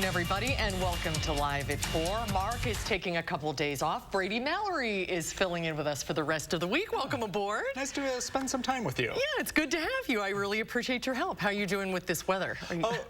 everybody, and welcome to Live at 4. Mark is taking a couple days off. Brady Mallory is filling in with us for the rest of the week. Welcome aboard. Nice to spend some time with you. Yeah, it's good to have you. I really appreciate your help. How are you doing with this weather?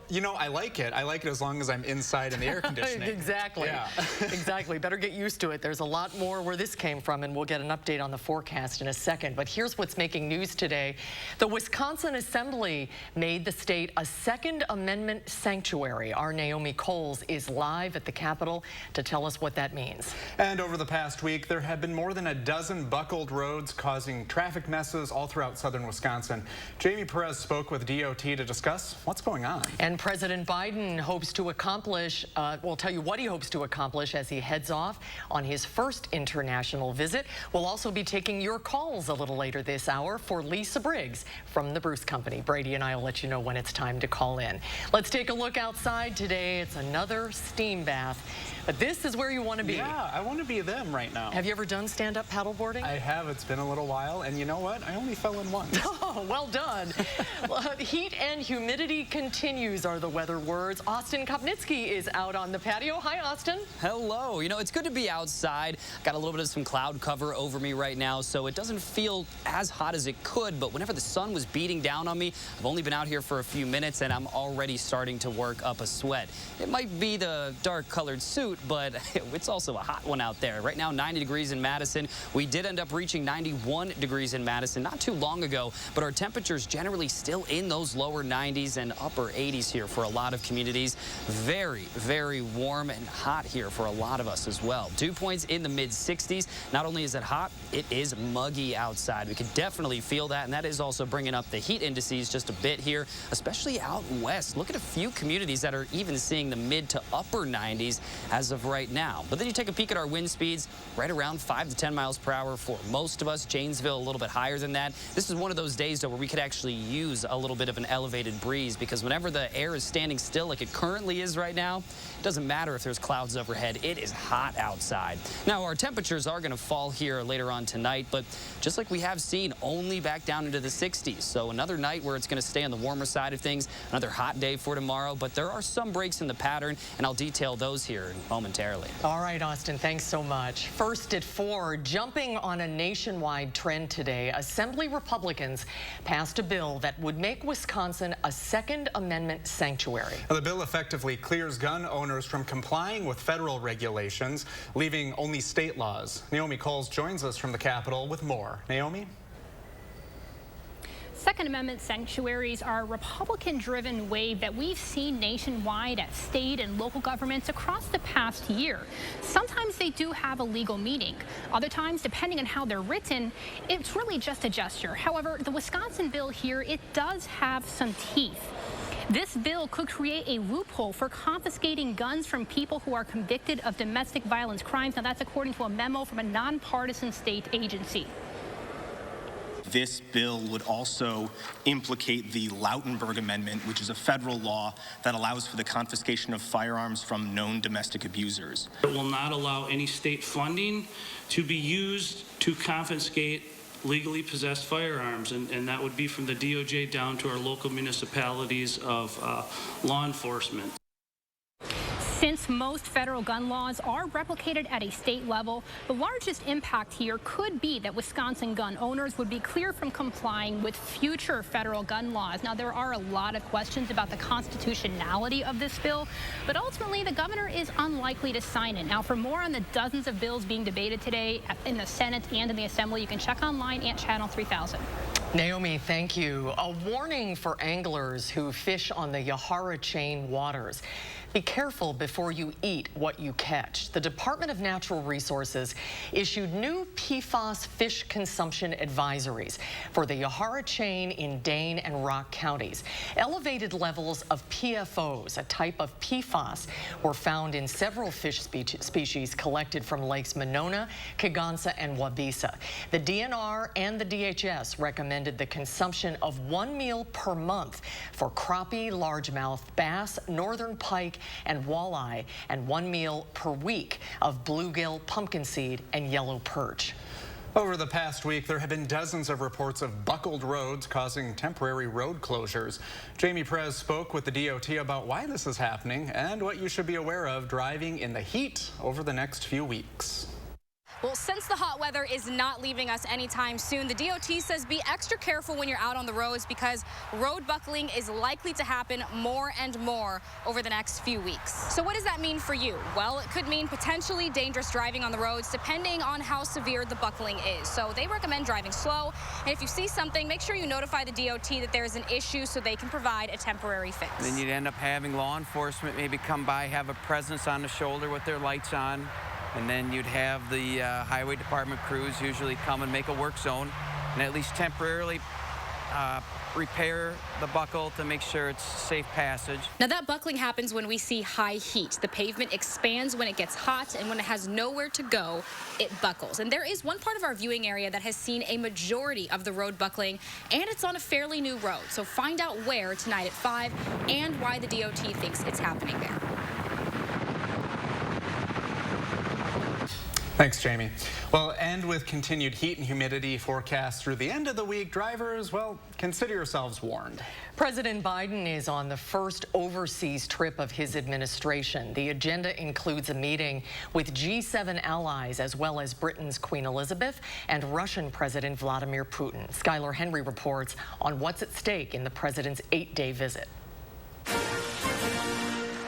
You know, I like it. I like it as long as I'm inside in the air conditioning. Exactly. Yeah. Exactly. Better get used to it. There's a lot more where this came from, and we'll get an update on the forecast in a second. But here's what's making news today. The Wisconsin Assembly made the state a Second Amendment sanctuary. Our Naomi Coles is live at the Capitol to tell us what that means. And over the past week, there have been more than a dozen buckled roads causing traffic messes all throughout southern Wisconsin. Jamie Perez spoke with DOT to discuss what's going on. And President Biden hopes to accomplish, we'll tell you what he hopes to accomplish as he heads off on his first international visit. We'll also be taking your calls a little later this hour for Lisa Briggs from the Bruce Company. Brady and I will let you know when it's time to call in. Let's take a look outside today. It's another steam bath, but this is where you want to be. Yeah, I want to be them right now. Have you ever done stand-up paddleboarding? I have. It's been a little while, and you know what? I only fell in once. Oh, well done. Heat and humidity continues are the weather words. Austin Kopnitsky is out on the patio. Hi, Austin. Hello. You know, it's good to be outside. Got a little bit of some cloud cover over me right now, so it doesn't feel as hot as it could, but whenever the sun was beating down on me, I've only been out here for a few minutes, and I'm already starting to work up a sweat. It might be the dark colored suit, but it's also a hot one out there. Right now, 90 degrees in Madison. We did end up reaching 91 degrees in Madison not too long ago, but our temperatures generally still in those lower 90s and upper 80s here for a lot of communities. Very, very warm and hot here for a lot of us as well. Dew points in the mid 60s. Not only is it hot, it is muggy outside. We can definitely feel that, and that is also bringing up the heat indices just a bit here, especially out west. Look at a few communities that are even seeing the mid to upper 90s as of right now. But then you take a peek at our wind speeds, right around 5 to 10 miles per hour for most of us. Janesville a little bit higher than that. This is one of those days, though, where we could actually use a little bit of an elevated breeze, because whenever the air is standing still like it currently is right now, it doesn't matter if there's clouds overhead. It is hot outside. Now, our temperatures are going to fall here later on tonight, but just like we have seen, only back down into the 60s. So another night where it's going to stay on the warmer side of things, another hot day for tomorrow, but there are some breaks in the pattern, and I'll detail those here momentarily. All right, Austin, thanks so much. First at 4, jumping on a nationwide trend today, Assembly Republicans passed a bill that would make Wisconsin a Second Amendment sanctuary. The bill effectively clears gun owners from complying with federal regulations, leaving only state laws. Naomi Coles joins us from the Capitol with more. Naomi? Second Amendment sanctuaries are a Republican-driven wave that we've seen nationwide at state and local governments across the past year. Sometimes they do have a legal meaning. Other times, depending on how they're written, it's really just a gesture. However, the Wisconsin bill here, it does have some teeth. This bill could create a loophole for confiscating guns from people who are convicted of domestic violence crimes. Now, that's according to a memo from a nonpartisan state agency. This bill would also implicate the Lautenberg Amendment, which is a federal law that allows for the confiscation of firearms from known domestic abusers. It will not allow any state funding to be used to confiscate legally possessed firearms, and that would be from the DOJ down to our local municipalities of law enforcement. Since most federal gun laws are replicated at a state level, the largest impact here could be that Wisconsin gun owners would be cleared from complying with future federal gun laws. Now, there are a lot of questions about the constitutionality of this bill, but ultimately the governor is unlikely to sign it. Now, for more on the dozens of bills being debated today in the Senate and in the Assembly, you can check online at Channel 3000. Naomi, thank you. A warning for anglers who fish on the Yahara chain waters. Be careful before you eat what you catch. The Department of Natural Resources issued new PFAS fish consumption advisories for the Yahara chain in Dane and Rock counties. Elevated levels of PFOs, a type of PFAS, were found in several fish species collected from lakes Monona, Kegonsa, and Waubesa. The DNR and the DHS recommended the consumption of 1 meal per month for crappie, largemouth, bass, northern pike, and walleye, and 1 meal per week of bluegill, pumpkin seed, and yellow perch. Over the past week, there have been dozens of reports of buckled roads causing temporary road closures. Jamie Perez spoke with the DOT about why this is happening and what you should be aware of driving in the heat over the next few weeks. Well, since the hot weather is not leaving us anytime soon, the DOT says be extra careful when you're out on the roads because road buckling is likely to happen more and more over the next few weeks. So what does that mean for you? Well, it could mean potentially dangerous driving on the roads depending on how severe the buckling is. So they recommend driving slow. And if you see something, make sure you notify the DOT that there is an issue so they can provide a temporary fix. Then you'd end up having law enforcement maybe come by, have a presence on the shoulder with their lights on. And then you'd have the highway department crews usually come and make a work zone and at least temporarily repair the buckle to make sure it's safe passage. Now that buckling happens when we see high heat. The pavement expands when it gets hot, and when it has nowhere to go, it buckles. And there is one part of our viewing area that has seen a majority of the road buckling, and it's on a fairly new road. So find out where tonight at 5 and why the DOT thinks it's happening there. Thanks, Jamie. Well, and with continued heat and humidity forecast through the end of the week, drivers, well, consider yourselves warned. President Biden is on the first overseas trip of his administration. The agenda includes a meeting with G7 allies, as well as Britain's Queen Elizabeth and Russian President Vladimir Putin. Skylar Henry reports on what's at stake in the president's 8-day visit.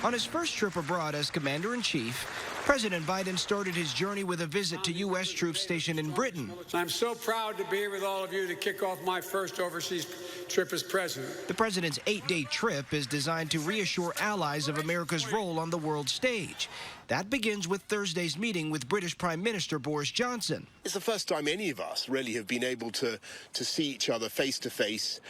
On his first trip abroad as commander-in-chief, President Biden started his journey with a visit to U.S. troops stationed in Britain. I'm so proud to be here with all of you to kick off my first overseas trip as president. The president's 8-day trip is designed to reassure allies of America's role on the world stage. That begins with Thursday's meeting with British Prime Minister Boris Johnson. It's the first time any of us really have been able to see each other face to face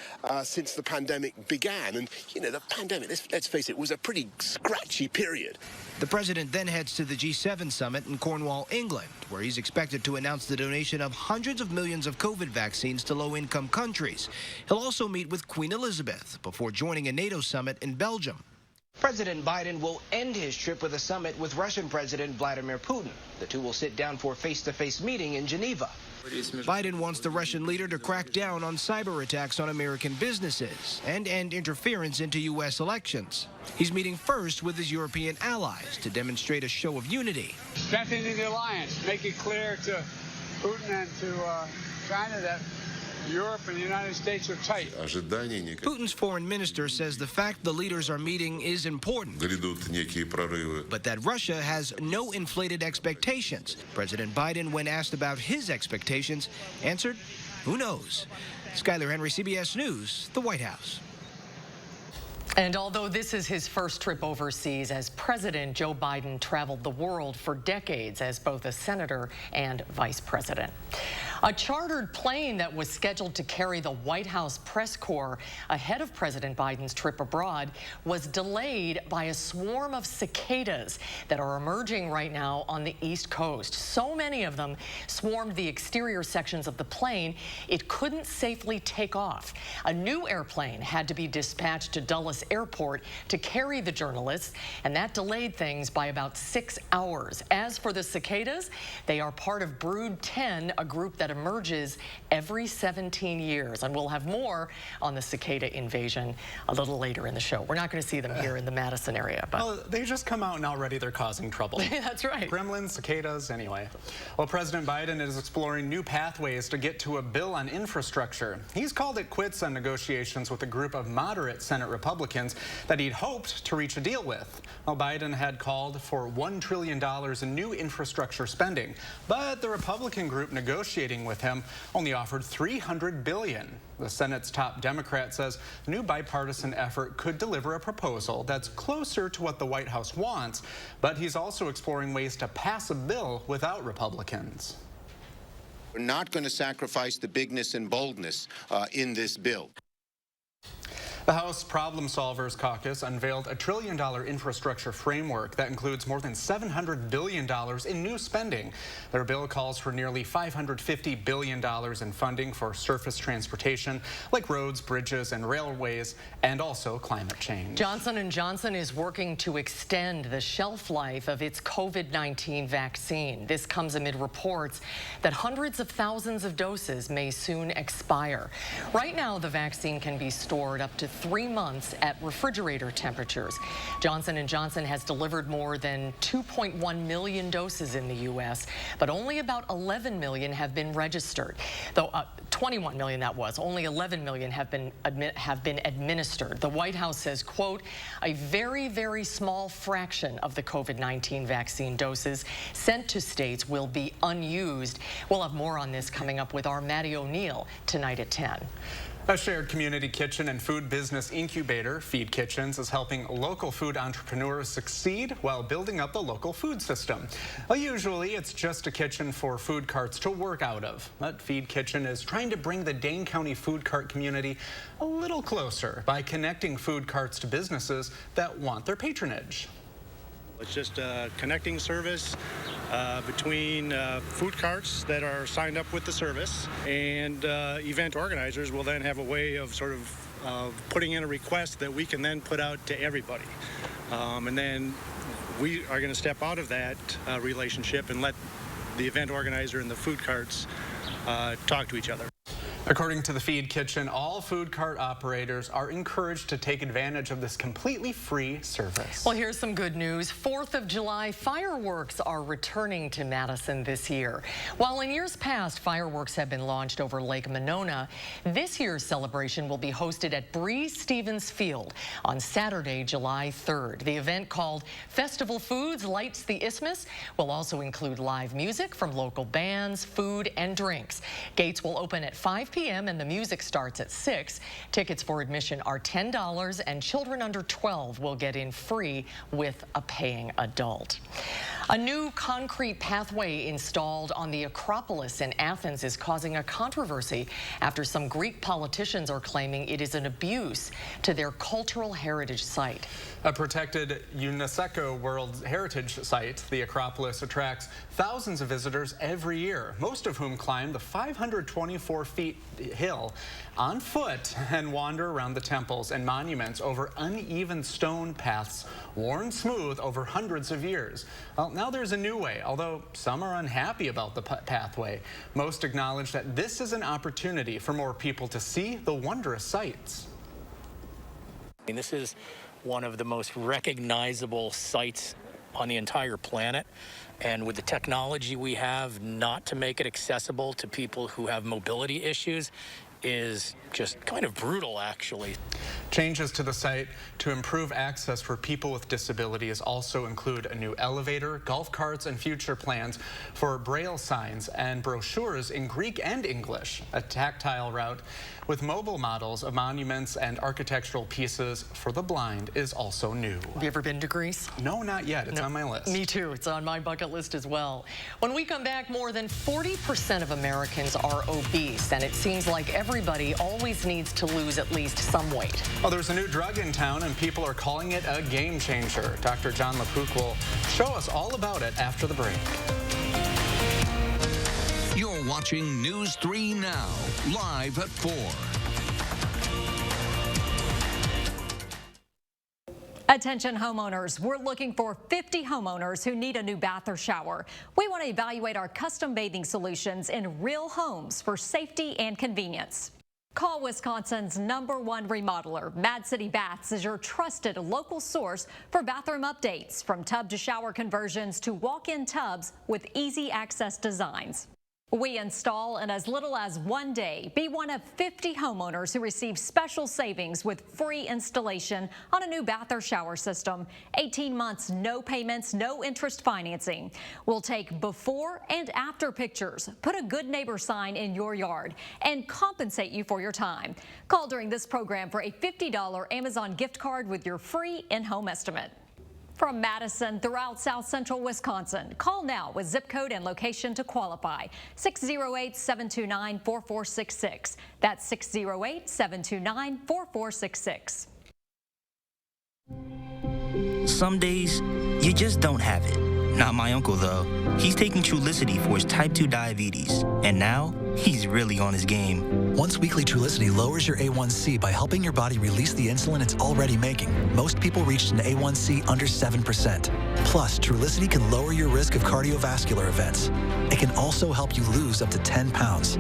since the pandemic began. And, you know, the pandemic, let's face it, was a pretty scratchy period. The president then heads to the G7 summit in Cornwall, England, where he's expected to announce the donation of hundreds of millions of COVID vaccines to low-income countries. He'll also meet with Queen Elizabeth before joining a NATO summit in Belgium. President Biden will end his trip with a summit with Russian President Vladimir Putin. The two will sit down for a face-to-face meeting in Geneva. Biden wants the Russian leader to crack down on cyber attacks on American businesses and end interference into U.S. elections. He's meeting first with his European allies to demonstrate a show of unity. Strengthening the alliance, make it clear to Putin and to China that Europe and the United States are tight. Putin's foreign minister says the fact the leaders are meeting is important, but that Russia has no inflated expectations. President Biden, when asked about his expectations, answered, "Who knows?" Skylar Henry, CBS News, the White House. And although this is his first trip overseas as president, Joe Biden traveled the world for decades as both a senator and vice president. A chartered plane that was scheduled to carry the White House press corps ahead of President Biden's trip abroad was delayed by a swarm of cicadas that are emerging right now on the East Coast. So many of them swarmed the exterior sections of the plane, it couldn't safely take off. A new airplane had to be dispatched to Dulles Airport to carry the journalists, and that delayed things by about 6 hours. As for the cicadas, they are part of Brood 10, a group that emerges every 17 years. And we'll have more on the cicada invasion a little later in the show. We're not going to see them here in the Madison area. But well, they just come out and already they're causing trouble. That's right. Gremlins, cicadas, anyway. Well, President Biden is exploring new pathways to get to a bill on infrastructure. He's called it quits on negotiations with a group of moderate Senate Republicans that he'd hoped to reach a deal with. Well, Biden had called for $1 trillion in new infrastructure spending, but the Republican group negotiating with him only offered $300 billion. The Senate's top Democrat says the new bipartisan effort could deliver a proposal that's closer to what the White House wants, but he's also exploring ways to pass a bill without Republicans. We're not going to sacrifice the bigness and boldness in this bill. The House Problem Solvers Caucus unveiled a $1 trillion infrastructure framework that includes more than $700 billion in new spending. Their bill calls for nearly $550 billion in funding for surface transportation, like roads, bridges, and railways, and also climate change. Johnson & Johnson is working to extend the shelf life of its COVID-19 vaccine. This comes amid reports that hundreds of thousands of doses may soon expire. Right now, the vaccine can be stored up to 3 months at refrigerator temperatures. Johnson & Johnson has delivered more than 2.1 million doses in the U.S., but only about 11 million have been registered. Though 21 million that was, only 11 million have been administered. The White House says, quote, a very, very small fraction of the COVID-19 vaccine doses sent to states will be unused. We'll have more on this coming up with our Maddie O'Neill tonight at 10. A shared community kitchen and food business incubator, Feed Kitchens, is helping local food entrepreneurs succeed while building up the local food system. Well, usually it's just a kitchen for food carts to work out of, but Feed Kitchen is trying to bring the Dane County food cart community a little closer by connecting food carts to businesses that want their patronage. It's just a connecting service between food carts that are signed up with the service, and event organizers will then have a way of sort of putting in a request that we can then put out to everybody. And then we are going to step out of that relationship and let the event organizer and the food carts talk to each other. According to the Feed Kitchen, all food cart operators are encouraged to take advantage of this completely free service. Well, here's some good news. 4th of July fireworks are returning to Madison this year. While in years past, fireworks have been launched over Lake Monona, this year's celebration will be hosted at Stevens Field on Saturday, July 3rd. The event, called Festival Foods Lights the Isthmus, will also include live music from local bands, food, and drinks. Gates will open at 5 p.m. and the music starts at 6. Tickets for admission are $10, and children under 12 will get in free with a paying adult. A new concrete pathway installed on the Acropolis in Athens is causing a controversy after some Greek politicians are claiming it is an abuse to their cultural heritage site. A protected UNESCO World Heritage Site, the Acropolis attracts thousands of visitors every year, most of whom climb the 524 feet hill on foot and wander around the temples and monuments over uneven stone paths worn smooth over hundreds of years. Well, now there's a new way, although some are unhappy about the pathway. Most acknowledge that this is an opportunity for more people to see the wondrous sights. This is one of the most recognizable sites on the entire planet, and with the technology we have, not to make it accessible to people who have mobility issues is just kind of brutal, actually. Changes to the site to improve access for people with disabilities also include a new elevator, golf carts, and future plans for braille signs and brochures in Greek and English. A tactile route with mobile models of monuments and architectural pieces for the blind is also new. Have you ever been to Greece? No, not yet. It's on my list. Me too. It's on my bucket list as well. When we come back, more than 40% of Americans are obese, and it seems like everybody always needs to lose at least some weight. Well, there's a new drug in town, and people are calling it a game changer. Dr. John LaPook will show us all about it after the break. You're watching News 3 Now, live at 4. Attention homeowners, we're looking for 50 homeowners who need a new bath or shower. We want to evaluate our custom bathing solutions in real homes for safety and convenience. Call Wisconsin's #1 remodeler. Mad City Baths is your trusted local source for bathroom updates, from tub to shower conversions to walk-in tubs with easy access designs. We install in as little as 1 day. Be one of 50 homeowners who receive special savings with free installation on a new bath or shower system. 18 months, no payments, no interest financing. We'll take before and after pictures, put a good neighbor sign in your yard, and compensate you for your time. Call during this program for a $50 Amazon gift card with your free in-home estimate. From Madison throughout South Central Wisconsin, call now with zip code and location to qualify. 608-729-4466. That's 608-729-4466. Some days, you just don't have it. Not my uncle, though. He's taking Trulicity for his type 2 diabetes. And now, he's really on his game. Once weekly Trulicity lowers your A1C by helping your body release the insulin it's already making. Most people reached an A1C under 7%. Plus, Trulicity can lower your risk of cardiovascular events. It can also help you lose up to 10 pounds.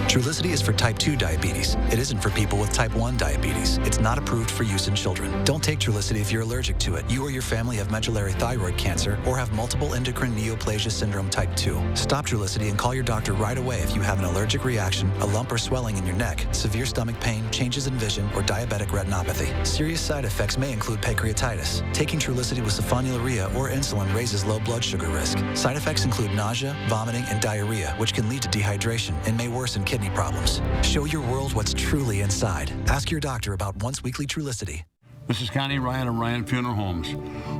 Trulicity is for type 2 diabetes. It isn't for people with type 1 diabetes. It's not approved for use in children. Don't take Trulicity if you're allergic to it. You or your family have medullary thyroid cancer or have multiple endocrine neoplasia syndrome type 2. Stop Trulicity and call your doctor right away if you have an allergic reaction, a lump or swelling in your neck, severe stomach pain, changes in vision, or diabetic retinopathy. Serious side effects may include pancreatitis. Taking Trulicity with sulfonylurea or insulin raises low blood sugar risk. Side effects include nausea, vomiting, and diarrhea, which can lead to dehydration and may worsen kidney problems. Show your world what's truly inside. Ask your doctor about once weekly Trulicity. This is Connie Ryan of Ryan Funeral Homes.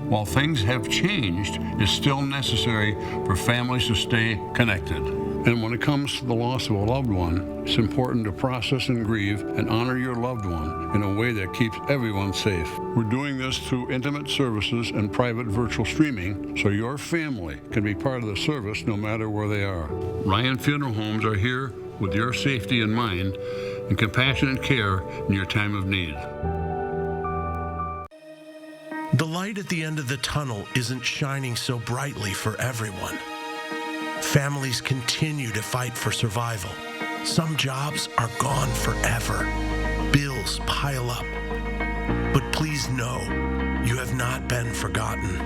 While things have changed, it's still necessary for families to stay connected. And when it comes to the loss of a loved one, it's important to process and grieve and honor your loved one in a way that keeps everyone safe. We're doing this through intimate services and private virtual streaming so your family can be part of the service no matter where they are. Ryan Funeral Homes are here with your safety in mind and compassionate care in your time of need. The light at the end of the tunnel isn't shining so brightly for everyone. Families continue to fight for survival. Some jobs are gone forever. Bills pile up. But please know, you have not been forgotten.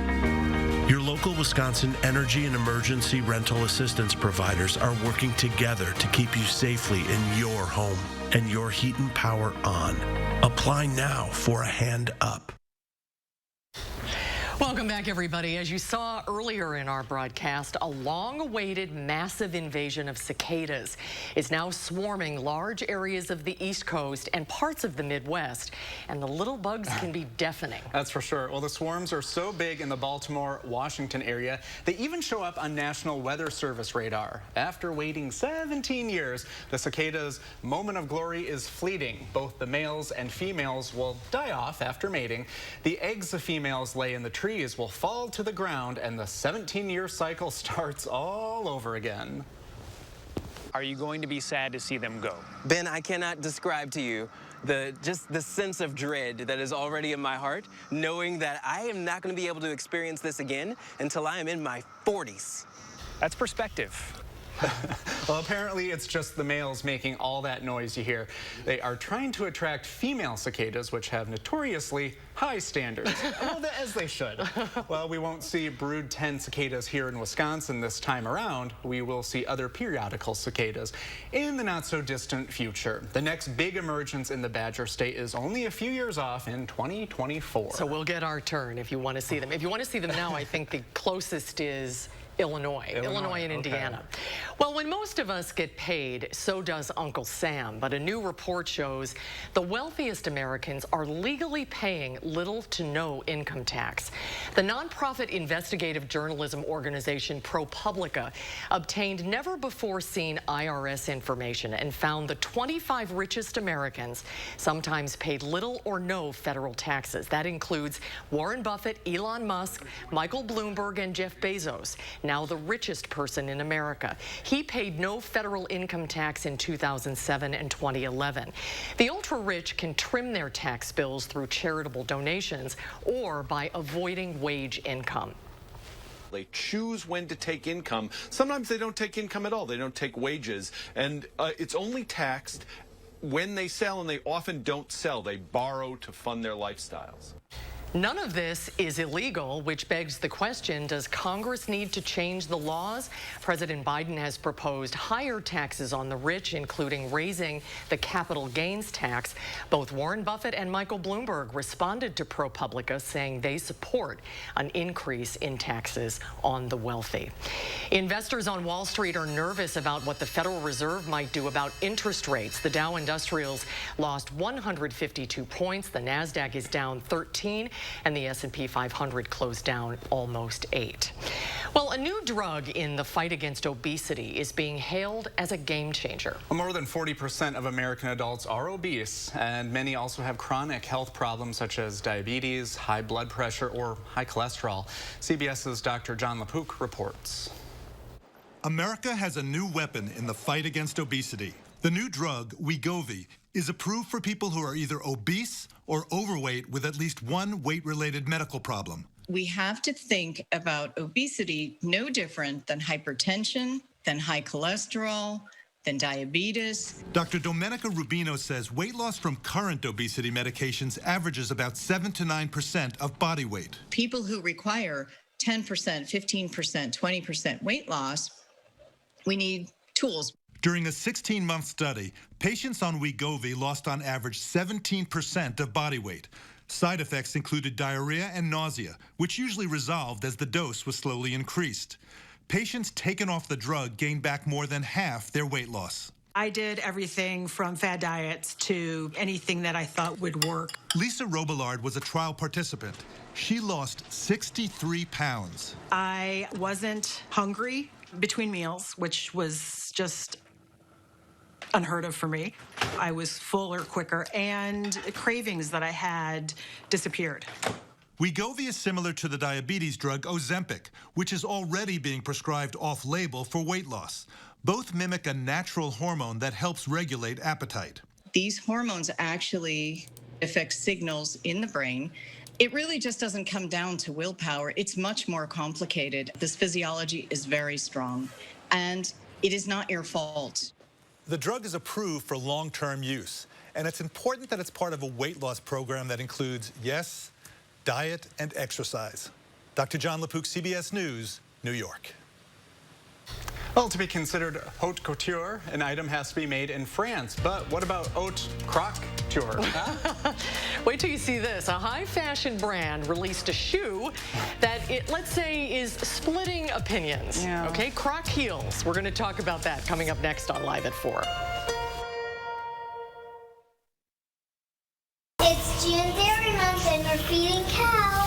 Your local Wisconsin energy and emergency rental assistance providers are working together to keep you safely in your home and your heat and power on. Apply now for a hand up. Welcome back, everybody. As you saw earlier in our broadcast, a long-awaited massive invasion of cicadas is now swarming large areas of the East Coast and parts of the Midwest, and the little bugs can be deafening. That's for sure. Well, the swarms are so big in the Baltimore, Washington area, they even show up on National Weather Service radar. After waiting 17 years, the cicada's moment of glory is fleeting. Both the males and females will die off after mating. The eggs the females lay in the trees will fall to the ground, and the 17-year cycle starts all over again. Are you going to be sad to see them go? Ben, I cannot describe to you just the sense of dread that is already in my heart, knowing that I am not going to be able to experience this again until I am in my 40s. That's perspective. Well, apparently it's just the males making all that noise you hear. They are trying to attract female cicadas, which have notoriously high standards. Well, as they should. Well, we won't see brood 10 cicadas here in Wisconsin this time around. We will see other periodical cicadas in the not-so-distant future. The next big emergence in the Badger State is only a few years off in 2024. So we'll get our turn if you want to see them. If you want to see them now, I think the closest is Illinois and Indiana. Okay. Well, when most of us get paid, so does Uncle Sam. But a new report shows the wealthiest Americans are legally paying little to no income tax. The nonprofit investigative journalism organization ProPublica obtained never-before-seen IRS information and found the 25 richest Americans sometimes paid little or no federal taxes. That includes Warren Buffett, Elon Musk, Michael Bloomberg, and Jeff Bezos, now the richest person in America. He paid no federal income tax in 2007 and 2011. The ultra-rich can trim their tax bills through charitable donations or by avoiding wage income. They choose when to take income. Sometimes they don't take income at all. They don't take wages. And it's only taxed when they sell, and they often don't sell. They borrow to fund their lifestyles. None of this is illegal, which begs the question, does Congress need to change the laws? President Biden has proposed higher taxes on the rich, including raising the capital gains tax. Both Warren Buffett and Michael Bloomberg responded to ProPublica, saying they support an increase in taxes on the wealthy. Investors on Wall Street are nervous about what the Federal Reserve might do about interest rates. The Dow Industrials lost 152 points. The NASDAQ is down 13. and the S&P 500 closed down almost 8. Well, a new drug in the fight against obesity is being hailed as a game changer. More than 40% of American adults are obese, and many also have chronic health problems such as diabetes, high blood pressure, or high cholesterol. CBS's Dr. John LaPook reports. America has a new weapon in the fight against obesity. The new drug, Wegovy, is approved for people who are either obese or overweight with at least one weight-related medical problem. We have to think about obesity no different than hypertension, than high cholesterol, than diabetes. Dr. Domenica Rubino says weight loss from current obesity medications averages about 7 to 9% of body weight. People who require 10%, 15%, 20% weight loss, we need tools. During a 16-month study, patients on Wegovy lost on average 17% of body weight. Side effects included diarrhea and nausea, which usually resolved as the dose was slowly increased. Patients taken off the drug gained back more than half their weight loss. I did everything from fad diets to anything that I thought would work. Lisa Robillard was a trial participant. She lost 63 pounds. I wasn't hungry between meals, which was just unheard of for me. I was fuller quicker, and cravings that I had disappeared. Wegovy is similar to the diabetes drug Ozempic, which is already being prescribed off-label for weight loss. Both mimic a natural hormone that helps regulate appetite. These hormones actually affect signals in the brain. It really just doesn't come down to willpower. It's much more complicated. This physiology is very strong, and it is not your fault. The drug is approved for long-term use, and it's important that it's part of a weight loss program that includes, yes, diet and exercise. Dr. John LaPook, CBS News, New York. Well, to be considered haute couture, an item has to be made in France. But what about haute croque-ture? Wait till you see this. A high fashion brand released a shoe that let's say, is splitting opinions. Yeah. Okay, croc heels. We're going to talk about that coming up next on Live at 4. It's June Dairy Month and we're feeding cows.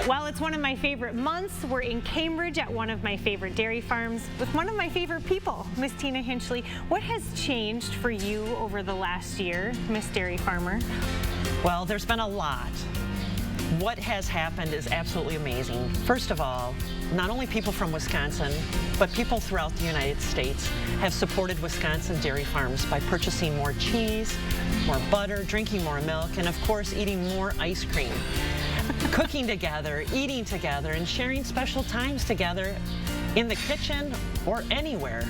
Well, it's one of my favorite months. We're in Cambridge at one of my favorite dairy farms with one of my favorite people, Miss Tina Hinchley. What has changed for you over the last year, Miss Dairy Farmer? Well, there's been a lot. What has happened is absolutely amazing. First of all, not only people from Wisconsin, but people throughout the United States have supported Wisconsin dairy farms by purchasing more cheese, more butter, drinking more milk, and of course, eating more ice cream. Cooking together, eating together, and sharing special times together in the kitchen or anywhere.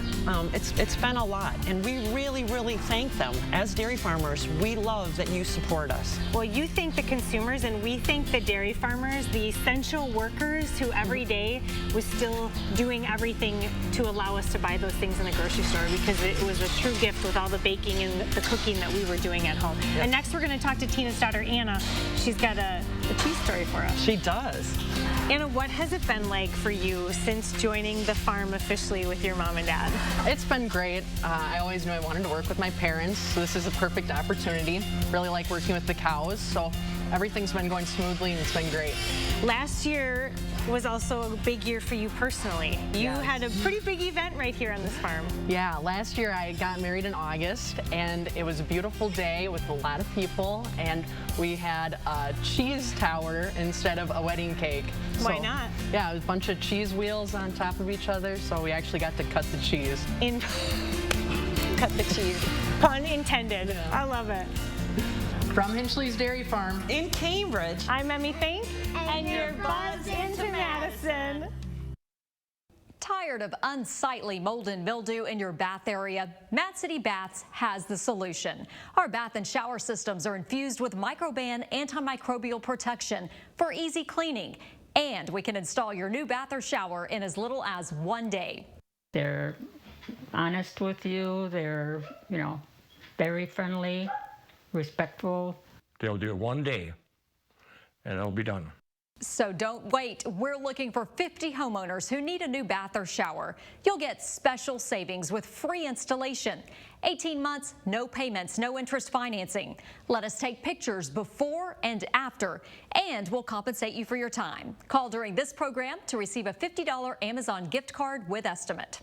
It's been a lot, and we really, really thank them. As dairy farmers, we love that you support us. Well, you thank the consumers, and we thank the dairy farmers, the essential workers who every day was still doing everything to allow us to buy those things in the grocery store, because it was a true gift with all the baking and the cooking that we were doing at home. Yep. And next we're going to talk to Tina's daughter, Anna. She's got a cheese story for us. She does. Anna, what has it been like for you since joining the farm officially with your mom and dad? It's been great. I always knew I wanted to work with my parents, so this is a perfect opportunity. Really like working with the cows, so everything's been going smoothly and it's been great. Last year was also a big year for you personally. You had a pretty big event right here on this farm. Yeah, last year I got married in August, and it was a beautiful day with a lot of people, and we had a cheese tower instead of a wedding cake. Why not? Yeah, it was a bunch of cheese wheels on top of each other, so we actually got to cut the cheese. Cut the cheese. Pun intended. Yeah. I love it. From Hinchley's Dairy Farm in Cambridge, I'm Emmy Fink, and you're buzzed into Madison. Tired of unsightly mold and mildew in your bath area? Mad City Baths has the solution. Our bath and shower systems are infused with Microban antimicrobial protection for easy cleaning, and we can install your new bath or shower in as little as 1 day. They're honest with you. They're, very friendly, respectful. They'll do it 1 day, and it'll be done. So don't wait. We're looking for 50 homeowners who need a new bath or shower. You'll get special savings with free installation. 18 months, no payments, no interest financing. Let us take pictures before and after, and we'll compensate you for your time. Call during this program to receive a $50 Amazon gift card with estimate.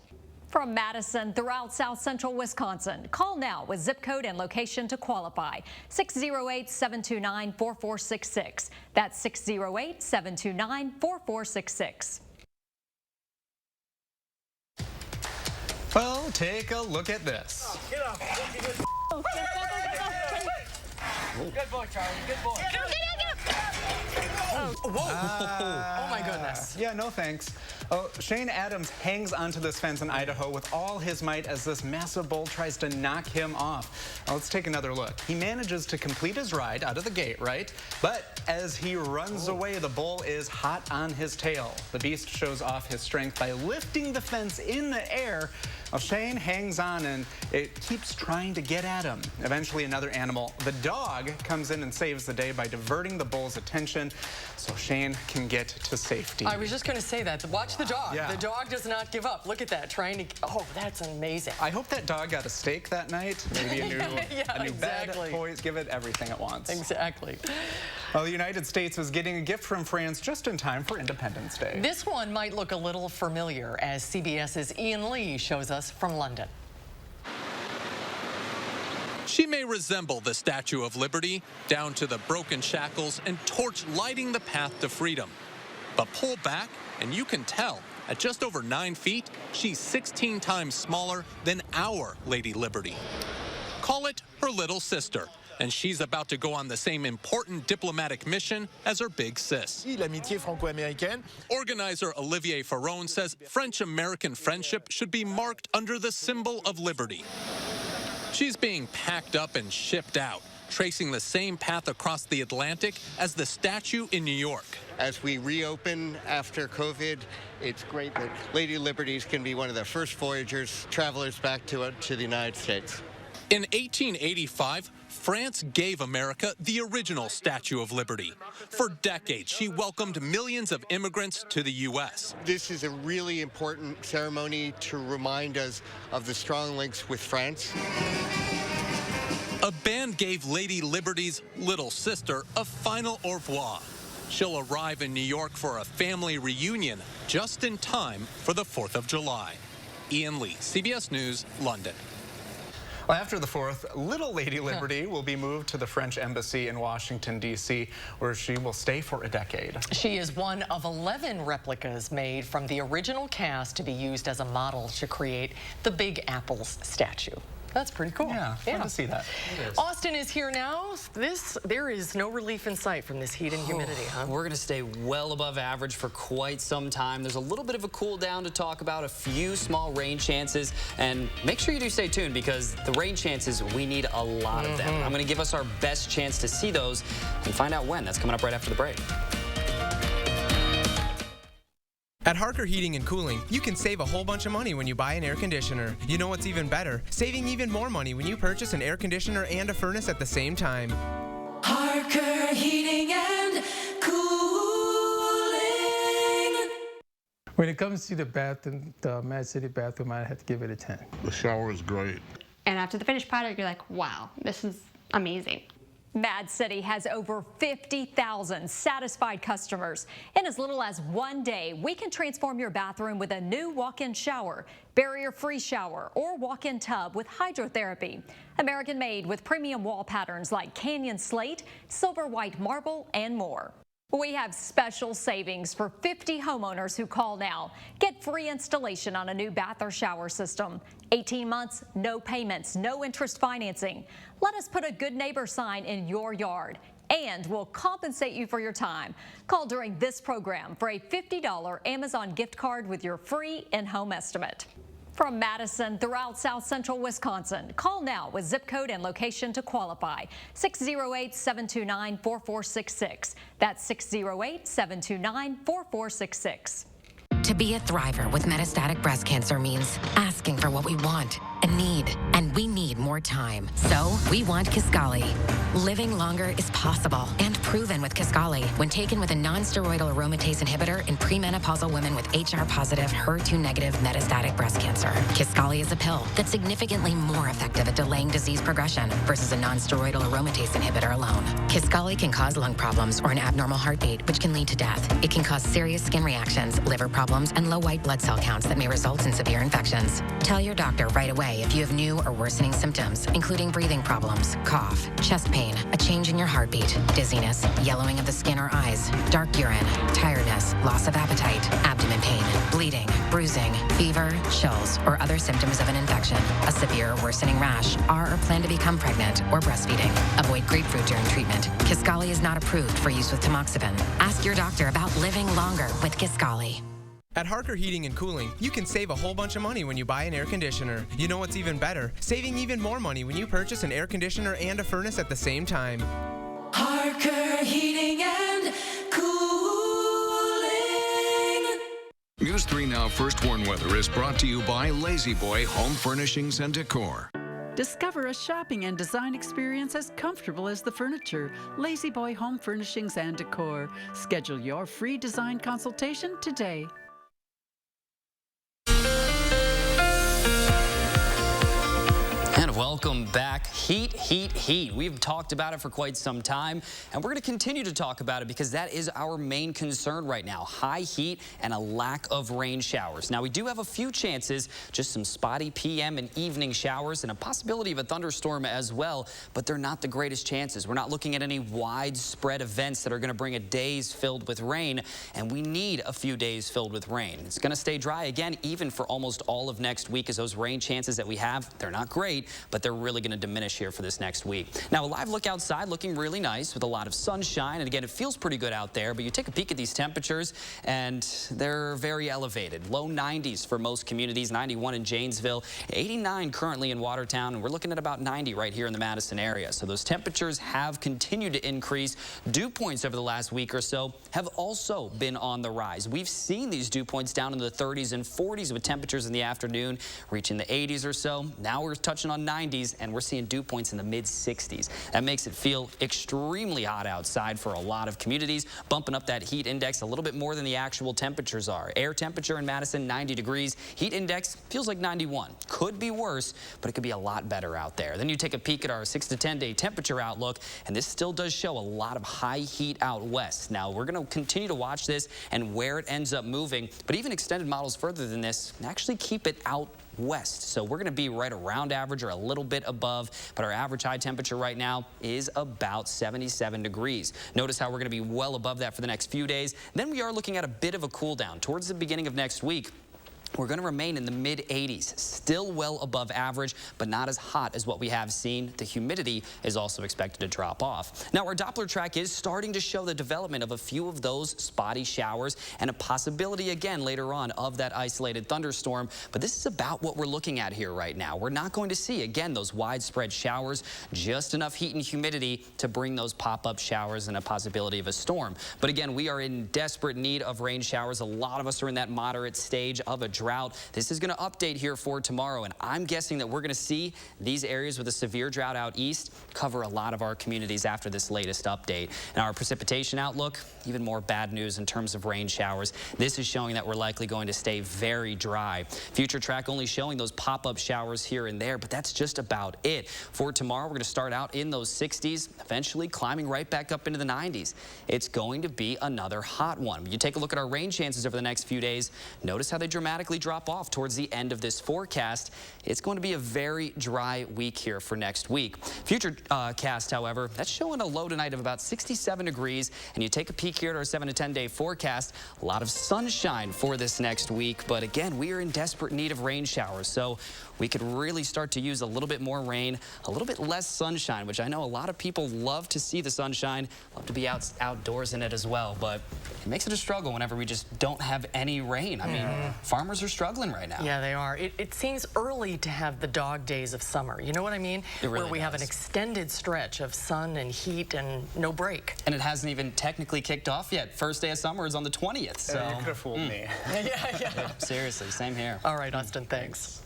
From Madison throughout South Central Wisconsin, call now with zip code and location to qualify. 608-729-4466. That's 608-729-4466. Well, take a look at this. Get off. Good boy, Charlie. Good boy. Get up. Whoa. Oh my goodness. Yeah, no thanks. Oh, Shane Adams hangs onto this fence in Idaho with all his might as this massive bull tries to knock him off. Well, let's take another look. He manages to complete his ride out of the gate, right? But as he runs away, the bull is hot on his tail. The beast shows off his strength by lifting the fence in the air. Well, Shane hangs on and it keeps trying to get at him. Eventually, another animal, the dog, comes in and saves the day by diverting the bull's attention so Shane can get to safety. I was just going to say that. Watch the dog. Yeah. The dog does not give up. Look at that, trying to. Oh, that's amazing. I hope that dog got a steak that night. Maybe a new, a new exactly. bed, toys, give it everything it wants. Exactly. Well, the United States is getting a gift from France just in time for Independence Day. This one might look a little familiar as CBS's Ian Lee shows us from London. She may resemble the Statue of Liberty, down to the broken shackles and torch lighting the path to freedom. But pull back, and you can tell, at just over 9 feet, she's 16 times smaller than our Lady Liberty. Call it her little sister, and she's about to go on the same important diplomatic mission as her big sis. L'amitié franco-américaine. Organizer Olivier Ferron says French-American friendship should be marked under the symbol of liberty. She's being packed up and shipped out, tracing the same path across the Atlantic as the statue in New York. As we reopen after COVID, it's great that Lady Liberties can be one of the first voyagers, travelers back to the United States. In 1885, France gave America the original Statue of Liberty. For decades, she welcomed millions of immigrants to the U.S. This is a really important ceremony to remind us of the strong links with France. A band gave Lady Liberty's little sister a final au revoir. She'll arrive in New York for a family reunion just in time for the 4th of July. Ian Lee, CBS News, London. Well, after the 4th, little Lady Liberty will be moved to the French Embassy in Washington, D.C., where she will stay for a decade. She is one of 11 replicas made from the original cast to be used as a model to create the Big Apple's statue. That's pretty cool. Yeah, fun to see that. Austin is here now. There is no relief in sight from this heat and humidity, huh? We're going to stay well above average for quite some time. There's a little bit of a cool down to talk about, a few small rain chances, and make sure you do stay tuned because the rain chances, we need a lot of them. I'm going to give us our best chance to see those and find out when. That's coming up right after the break. At Harker Heating and Cooling, you can save a whole bunch of money when you buy an air conditioner. You know what's even better? Saving even more money when you purchase an air conditioner and a furnace at the same time. Harker Heating and Cooling. When it comes to the bathroom, the Mad City bathroom, I have to give it a 10. The shower is great. And after the finished product, you're like, wow, this is amazing. Mad City has over 50,000 satisfied customers. In as little as 1 day, we can transform your bathroom with a new walk-in shower, barrier-free shower, or walk-in tub with hydrotherapy. American-made with premium wall patterns like Canyon Slate, Silver White Marble, and more. We have special savings for 50 homeowners who call now. Get free installation on a new bath or shower system. 18 months, no payments, no interest financing. Let us put a good neighbor sign in your yard, and we'll compensate you for your time. Call during this program for a $50 Amazon gift card with your free in-home estimate. From Madison throughout South Central Wisconsin, call now with zip code and location to qualify. 608-729-4466. That's 608-729-4466. To be a thriver with metastatic breast cancer means asking for what we want a need, and we need more time. So we want Kisqali. Living longer is possible and proven with Kisqali when taken with a non-steroidal aromatase inhibitor in premenopausal women with HR-positive, HER2-negative metastatic breast cancer. Kisqali is a pill that's significantly more effective at delaying disease progression versus a non-steroidal aromatase inhibitor alone. Kisqali can cause lung problems or an abnormal heartbeat, which can lead to death. It can cause serious skin reactions, liver problems, and low white blood cell counts that may result in severe infections. Tell your doctor right away if you have new or worsening symptoms, including breathing problems, cough, chest pain, a change in your heartbeat, dizziness, yellowing of the skin or eyes, dark urine, tiredness, loss of appetite, abdomen pain, bleeding, bruising, fever, chills, or other symptoms of an infection, a severe or worsening rash, are or plan to become pregnant, or breastfeeding. Avoid grapefruit during treatment. Kisqali is not approved for use with tamoxifen. Ask your doctor about living longer with Kisqali. At Harker Heating and Cooling, you can save a whole bunch of money when you buy an air conditioner. You know what's even better? Saving even more money when you purchase an air conditioner and a furnace at the same time. Harker Heating and Cooling. News 3 Now First Warn Weather is brought to you by Lazy Boy Home Furnishings and Decor. Discover a shopping and design experience as comfortable as the furniture. Lazy Boy Home Furnishings and Decor. Schedule your free design consultation today. And welcome back. Heat, heat, heat. We've talked about it for quite some time, and we're going to continue to talk about it because that is our main concern right now. High heat and a lack of rain showers. Now, we do have a few chances, just some spotty PM and evening showers and a possibility of a thunderstorm as well, but they're not the greatest chances. We're not looking at any widespread events that are going to bring a days filled with rain, and we need a few days filled with rain. It's going to stay dry again, even for almost all of next week, as those rain chances that we have, they're not great, but they're really going to diminish here for this next week. Now, a live look outside looking really nice with a lot of sunshine. And again, it feels pretty good out there, but you take a peek at these temperatures and they're very elevated. Low 90s for most communities, 91 in Janesville, 89 currently in Watertown, and we're looking at about 90 right here in the Madison area. So those temperatures have continued to increase. Dew points over the last week or so have also been on the rise. We've seen these dew points down in the 30s and 40s with temperatures in the afternoon reaching the 80s or so. Now we're touching on 90s, and we're seeing dew points in the mid-60s. That makes it feel extremely hot outside for a lot of communities, bumping up that heat index a little bit more than the actual temperatures are. Air temperature in Madison, 90 degrees. Heat index feels like 91. Could be worse, but it could be a lot better out there. Then you take a peek at our 6 to 10 day temperature outlook, and this still does show a lot of high heat out west. Now, we're going to continue to watch this and where it ends up moving, but even extended models further than this actually keep it out west. So we're going to be right around average or a little bit above, but our average high temperature right now is about 77 degrees. Notice how we're going to be well above that for the next few days. Then we are looking at a bit of a cool down towards the beginning of next week. We're going to remain in the mid-80s, still well above average, but not as hot as what we have seen. The humidity is also expected to drop off. Now, our Doppler track is starting to show the development of a few of those spotty showers and a possibility again later on of that isolated thunderstorm, but this is about what we're looking at here right now. We're not going to see, again, those widespread showers, just enough heat and humidity to bring those pop-up showers and a possibility of a storm. But again, we are in desperate need of rain showers. A lot of us are in that moderate stage of a drought. This is going to update here for tomorrow, and I'm guessing that we're going to see these areas with a severe drought out east cover a lot of our communities after this latest update. Now, our precipitation outlook, even more bad news in terms of rain showers. This is showing that we're likely going to stay very dry. Future track only showing those pop-up showers here and there, but that's just about it. For tomorrow, we're going to start out in those 60s, eventually climbing right back up into the 90s. It's going to be another hot one. When you take a look at our rain chances over the next few days, notice how they dramatically drop off towards the end of this forecast. It's going to be a very dry week here for next week. Future cast, however, that's showing a low tonight of about 67 degrees, and you take a peek here at our 7 to 10 day forecast, a lot of sunshine for this next week, but again, we are in desperate need of rain showers, so we could really start to use a little bit more rain, a little bit less sunshine, which I know a lot of people love to see the sunshine, love to be outdoors in it as well, but it makes it a struggle whenever we just don't have any rain. I mean, farmers are struggling right now. Yeah, they are. It seems early to have the dog days of summer. You know what I mean? It really Where we have an extended stretch of sun and heat and no break. And it hasn't even technically kicked off yet. First day of summer is on the 20th. So you could have fooled me. Yeah. Seriously, same here. All right, Austin, thanks.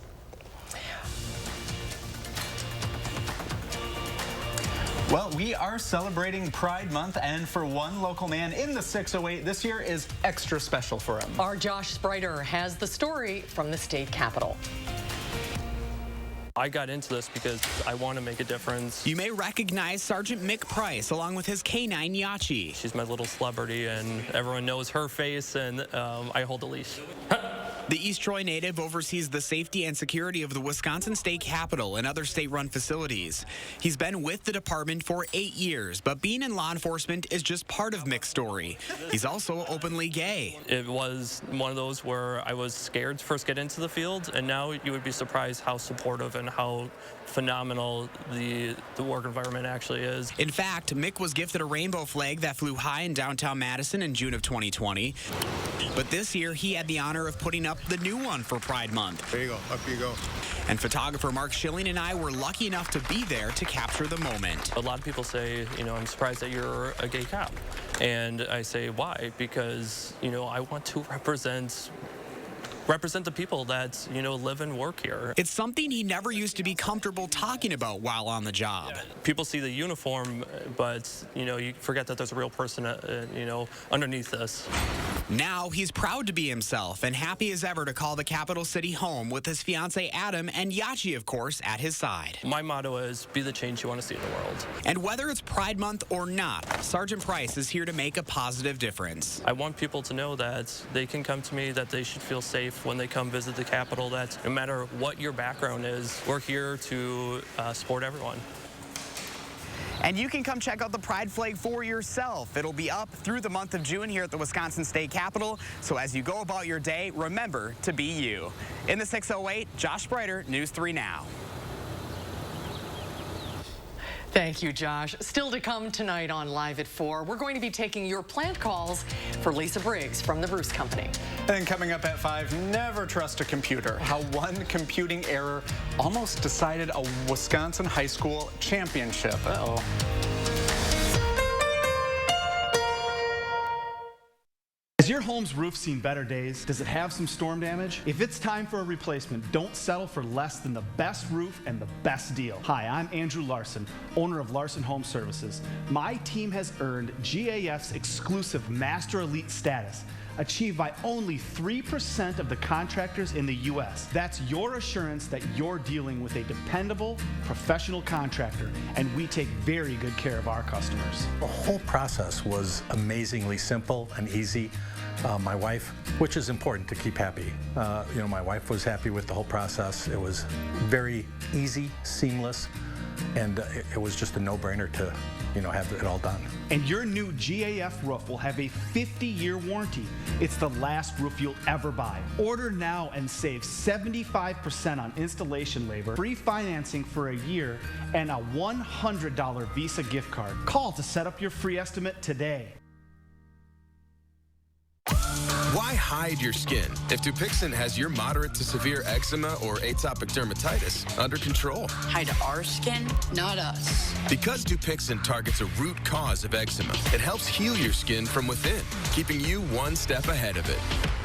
Well, we are celebrating Pride Month, and for one local man in the 608, this year is extra special for him. Our Josh Spreiter has the story from the state capitol. I got into this because I want to make a difference. You may recognize Sergeant Mick Price along with his K9 Yachi. She's my little celebrity, and everyone knows her face, and I hold the leash. The East Troy native oversees the safety and security of the Wisconsin State Capitol and other state-run facilities. He's been with the department for 8 years, but being in law enforcement is just part of Mick's story. He's also openly gay. It was one of those where I was scared to first get into the field, and now you would be surprised how supportive and how phenomenal the work environment actually is. In fact, Mick was gifted a rainbow flag that flew high in downtown Madison in June of 2020. But this year, he had the honor of putting up the new one for Pride Month. There you go. Up you go. And photographer Mark Schilling and I were lucky enough to be there to capture the moment. A lot of people say, I'm surprised that you're a gay cop. And I say, why? Because, I want to represent the people that, live and work here. It's something he never used to be comfortable talking about while on the job. People see the uniform, but, you forget that there's a real person, underneath this. Now he's proud to be himself and happy as ever to call the capital city home with his fiancée Adam and Yachi, of course, at his side. My motto is be the change you want to see in the world. And whether it's Pride Month or not, Sergeant Price is here to make a positive difference. I want people to know that they can come to me, that they should feel safe when they come visit the Capitol, that no matter what your background is, we're here to support everyone. And you can come check out the Pride Flag for yourself. It'll be up through the month of June here at the Wisconsin State Capitol. So as you go about your day, remember to be you. In the 608, Josh Spreiter, News 3 Now. Thank you, Josh. Still to come tonight on Live at 4, we're going to be taking your plant calls for Lisa Briggs from the Bruce Company. And coming up at 5, never trust a computer. How one computing error almost decided a Wisconsin high school championship. Uh-oh. Has your home's roof seen better days? Does it have some storm damage? If it's time for a replacement, don't settle for less than the best roof and the best deal. Hi, I'm Andrew Larson, owner of Larson Home Services. My team has earned GAF's exclusive Master Elite status, achieved by only 3% of the contractors in the U.S. That's your assurance that you're dealing with a dependable, professional contractor, and we take very good care of our customers. The whole process was amazingly simple and easy. My wife, which is important to keep happy, my wife was happy with the whole process. It was very easy, seamless, and it was just a no-brainer to have it all done. And your new GAF roof will have a 50-year warranty. It's the last roof you'll ever buy. Order now and save 75% on installation labor, free financing for a year, and a $100 Visa gift card. Call to set up your free estimate today. Why hide your skin if Dupixent has your moderate to severe eczema or atopic dermatitis under control? Hide our skin, not us. Because Dupixent targets a root cause of eczema, it helps heal your skin from within, keeping you one step ahead of it.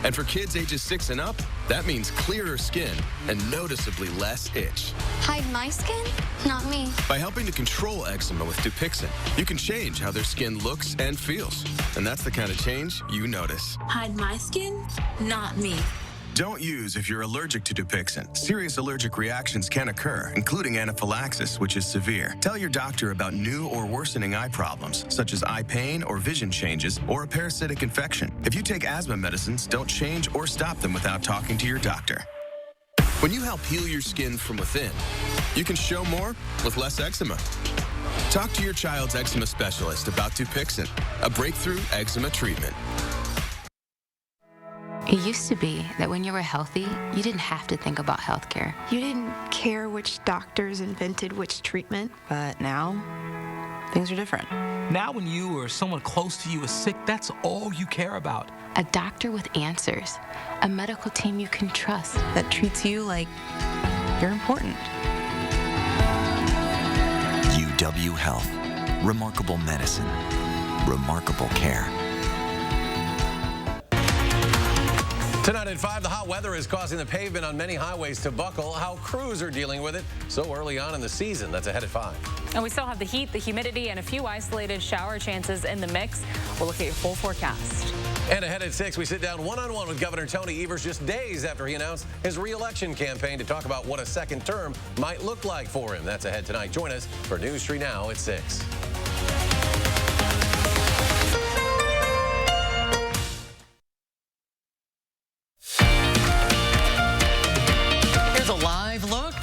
And for kids ages 6 and up, that means clearer skin and noticeably less itch. Hide my skin? Not me. By helping to control eczema with Dupixent, you can change how their skin looks and feels. And that's the kind of change you notice. Hide my skin? Not me. Don't use if you're allergic to Dupixent. Serious allergic reactions can occur, including anaphylaxis, which is severe. Tell your doctor about new or worsening eye problems, such as eye pain or vision changes, or a parasitic infection. If you take asthma medicines, don't change or stop them without talking to your doctor. When you help heal your skin from within, you can show more with less eczema. Talk to your child's eczema specialist about Dupixent, a breakthrough eczema treatment. It used to be that when you were healthy, you didn't have to think about healthcare. You didn't care which doctors invented which treatment. But now, things are different. Now when you or someone close to you is sick, that's all you care about. A doctor with answers. A medical team you can trust. That treats you like you're important. UW Health. Remarkable medicine. Remarkable care. Tonight at 5, the hot weather is causing the pavement on many highways to buckle. How crews are dealing with it so early on in the season. That's ahead at 5. And we still have the heat, the humidity, and a few isolated shower chances in the mix. We'll look at your full forecast. And ahead at 6, we sit down one-on-one with Governor Tony Evers just days after he announced his re-election campaign to talk about what a second term might look like for him. That's ahead tonight. Join us for News 3 Now at 6.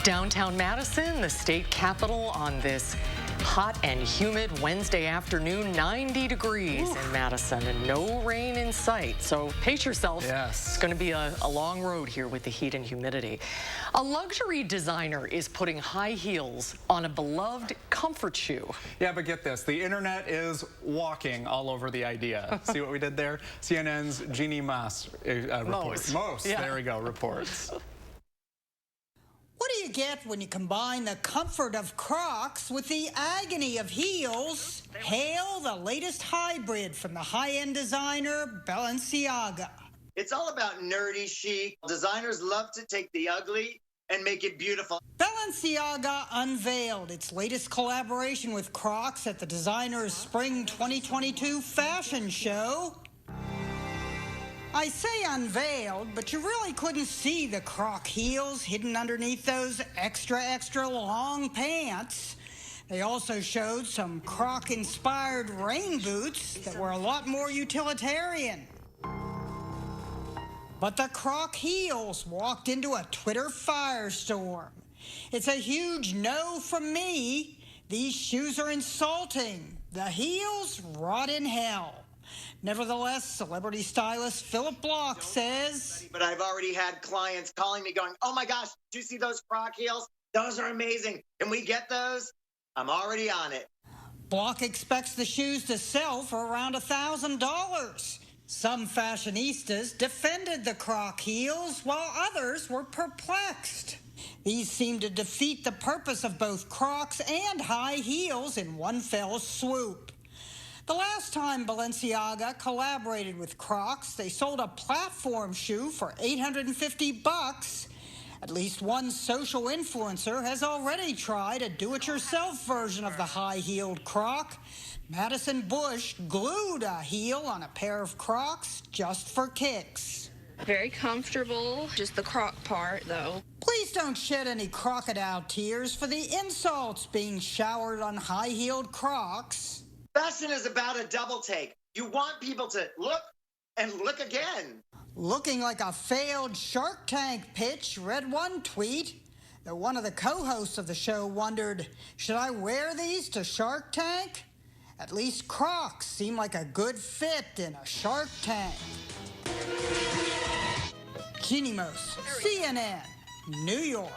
Downtown Madison, the state capital, on this hot and humid Wednesday afternoon. 90 degrees in Madison and no rain in sight. So pace yourself. Yes. It's going to be a long road here with the heat and humidity. A luxury designer is putting high heels on a beloved comfort shoe. Yeah, but get this. The internet is walking all over the idea. See what we did there? CNN's Jeannie Moss reports. Moss. Yeah. There we go. Reports. What do you get when you combine the comfort of Crocs with the agony of heels? Hail the latest hybrid from the high-end designer Balenciaga. It's all about nerdy chic. Designers love to take the ugly and make it beautiful. Balenciaga unveiled its latest collaboration with Crocs at the designer's Spring 2022 fashion show. I say unveiled, but you really couldn't see the Croc heels hidden underneath those extra long pants. They also showed some Croc-inspired rain boots that were a lot more utilitarian. But the Croc heels walked into a Twitter firestorm. It's a huge no from me. These shoes are insulting. The heels rot in hell. Nevertheless, celebrity stylist Philip Block says, but I've already had clients calling me going, oh my gosh, did you see those Croc heels? Those are amazing. Can we get those? I'm already on it. Block expects the shoes to sell for around $1,000. Some fashionistas defended the Croc heels while others were perplexed. These seem to defeat the purpose of both Crocs and high heels in one fell swoop. The last time Balenciaga collaborated with Crocs, they sold a platform shoe for $850. At least one social influencer has already tried a do-it-yourself version of the high-heeled Croc. Madison Bush glued a heel on a pair of Crocs just for kicks. Very comfortable, just the Croc part, though. Please don't shed any crocodile tears for the insults being showered on high-heeled Crocs. Fashion is about a double take. You want people to look and look again. Looking like a failed Shark Tank pitch, read one tweet that one of the co-hosts of the show wondered, should I wear these to Shark Tank? At least Crocs seem like a good fit in a Shark Tank. Jeannie Moss, CNN, New York.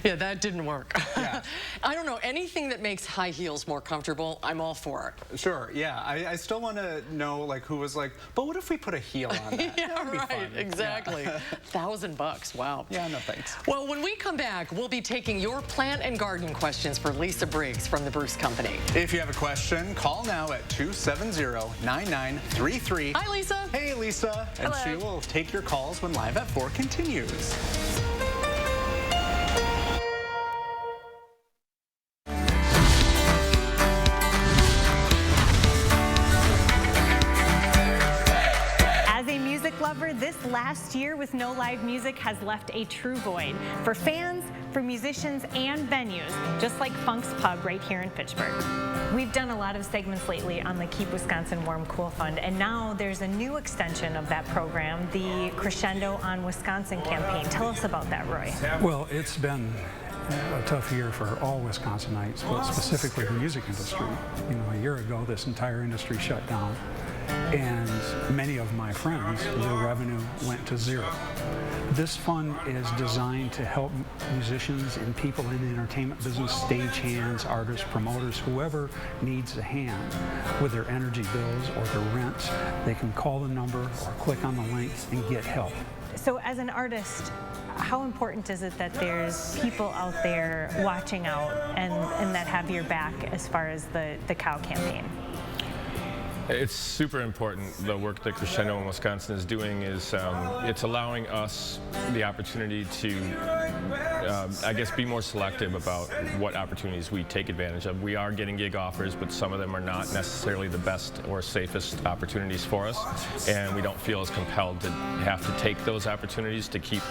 Yeah, that didn't work. Yeah. I don't know, anything that makes high heels more comfortable, I'm all for it. Sure, yeah. I still want to know, like, who was like, but what if we put a heel on that? Yeah, right, exactly. Yeah. $1,000, wow. Yeah, no thanks. Well, when we come back, we'll be taking your plant and garden questions for Lisa Briggs from the Bruce Company. If you have a question, call now at 270-9933. Hi, Lisa. Hey, Lisa. And Hello. she will take your calls when Live at 4 continues. Lover, this last year with no live music has left a true void for fans, for musicians, and venues, just like Funk's Pub right here in Fitchburg. We've done a lot of segments lately on the Keep Wisconsin Warm Cool Fund, and now there's a new extension of that program, the Crescendo on Wisconsin campaign. Tell us about that, Roy. Well, it's been a tough year for all Wisconsinites, but specifically the music industry. You know, a year ago, this entire industry shut down. And many of my friends, their revenue went to zero. This fund is designed to help musicians and people in the entertainment business, stagehands, artists, promoters, whoever needs a hand with their energy bills or their rent. They can call the number or click on the link and get help. So as an artist, how important is it that there's people out there watching out and that have your back as far as the COW campaign? It's super important. The work that Crescendo in Wisconsin is doing is it's allowing us the opportunity to, I guess, be more selective about what opportunities we take advantage of. We are getting gig offers, but some of them are not necessarily the best or safest opportunities for us, and we don't feel as compelled to have to take those opportunities to keep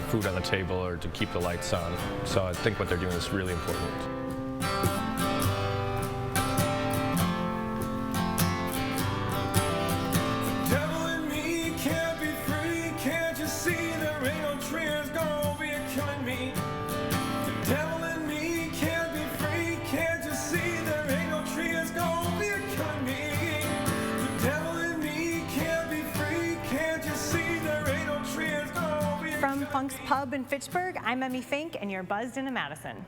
food on the table or to keep the lights on. So I think what they're doing is really important. From Funk's Pub in Fitchburg, I'm Emmy Fink, and you're buzzed into Madison.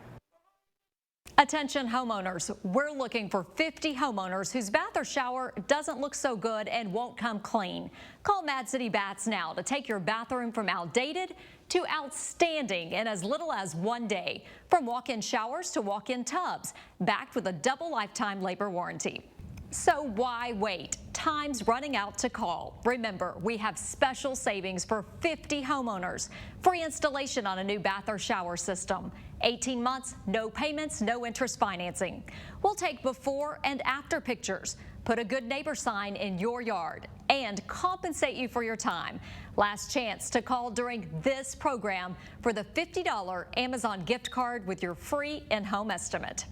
Attention homeowners, we're looking for 50 homeowners whose bath or shower doesn't look so good and won't come clean. Call Mad City Baths now to take your bathroom from outdated to outstanding in as little as 1 day. From walk-in showers to walk-in tubs, backed with a double lifetime labor warranty. So why wait? Time's running out to call. Remember, we have special savings for 50 homeowners. Free installation on a new bath or shower system. 18 months, no payments, no interest financing. We'll take before and after pictures. Put a good neighbor sign in your yard and compensate you for your time. Last chance to call during this program for the $50 Amazon gift card with your free in-home estimate.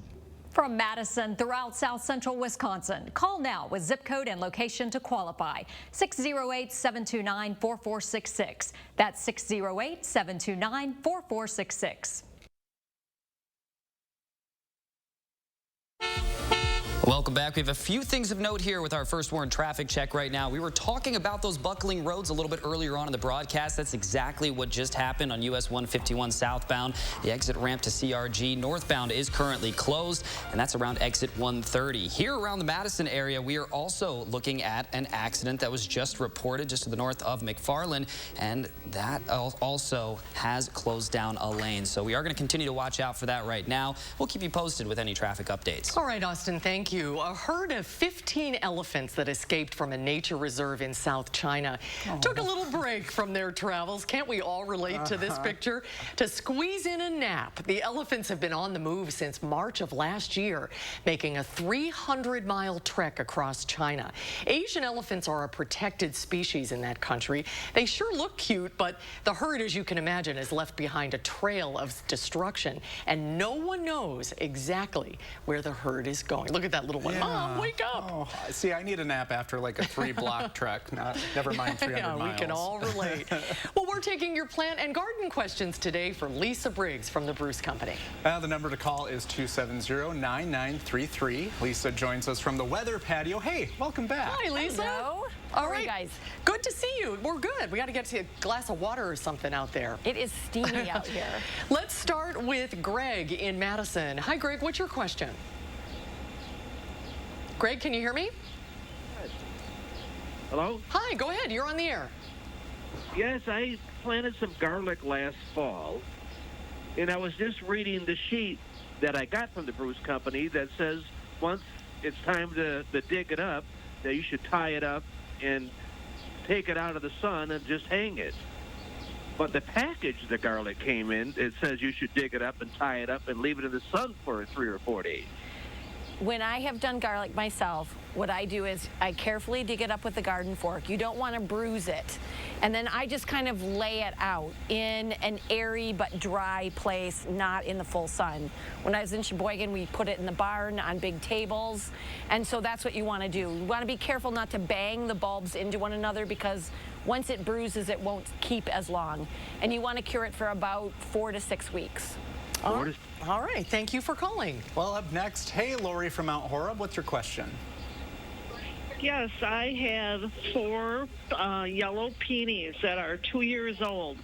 From Madison throughout South Central Wisconsin, call now with zip code and location to qualify. 608-729-4466. That's 608-729-4466. Welcome back. We have a few things of note here with our first warrant traffic check right now. We were talking about those buckling roads a little bit earlier on in the broadcast. That's exactly what just happened on US 151 southbound. The exit ramp to CRG northbound is currently closed, and that's around exit 130. Here around the Madison area, we are also looking at an accident that was just reported just to the north of McFarland, and that also has closed down a lane. So we are going to continue to watch out for that right now. We'll keep you posted with any traffic updates. All right, Austin, thank you. A herd of 15 elephants that escaped from a nature reserve in South China took a little break from their travels. Can't we all relate to this picture? To squeeze in a nap. The elephants have been on the move since March of last year, making a 300-mile trek across China. Asian elephants are a protected species in that country. They sure look cute, but the herd, as you can imagine, has left behind a trail of destruction, and no one knows exactly where the herd is going. Look at that little one. Mom, wake up. Oh, see, I need a nap after like a 3-block trek, never mind 300 miles. We can all relate. Well, we're taking your plant and garden questions today from Lisa Briggs from the Bruce Company. The number to call is 270-9933. Lisa joins us from the weather patio. Hey, welcome back. Hi, Lisa. Hello. All right, guys. Good to see you. We're good. We got to get to a glass of water or something out there. It is steamy out here. Let's start with Greg in Madison. Hi, Greg. What's your question? Greg, can you hear me? Hello? Hi, go ahead. You're on the air. Yes, I planted some garlic last fall, and I was just reading the sheet that I got from the Bruce Company that says once it's time to dig it up, that you should tie it up and take it out of the sun and just hang it. But the package the garlic came in, it says you should dig it up and tie it up and leave it in the sun for 3 or 4 days. When I have done garlic myself, what I do is I carefully dig it up with the garden fork. You don't want to bruise it. And then I just kind of lay it out in an airy but dry place, not in the full sun. When I was in Sheboygan, we put it in the barn on big tables. And so that's what you want to do. You want to be careful not to bang the bulbs into one another, because once it bruises, it won't keep as long. And you want to cure it for about 4 to 6 weeks. All right, thank you for calling. Well, up next, hey, Lori from Mount Horeb, what's your question? Yes, I have 4 yellow peonies that are 2 years old.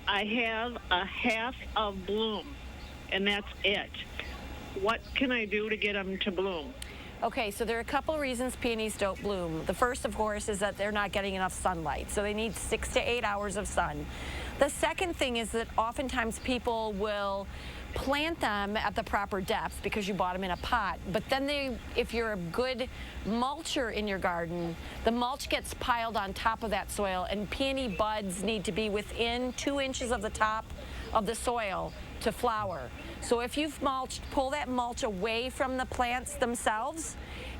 I have a half of bloom, and that's it. What can I do to get them to bloom? Okay, so there are a couple reasons peonies don't bloom. The first, of course, is that they're not getting enough sunlight, so they need 6 to 8 hours of sun. The second thing is that oftentimes people will plant them at the proper depth because you bought them in a pot. But then if you're a good mulcher in your garden, the mulch gets piled on top of that soil, and peony buds need to be within 2 inches of the top of the soil to flower. So if you've mulched, pull that mulch away from the plants themselves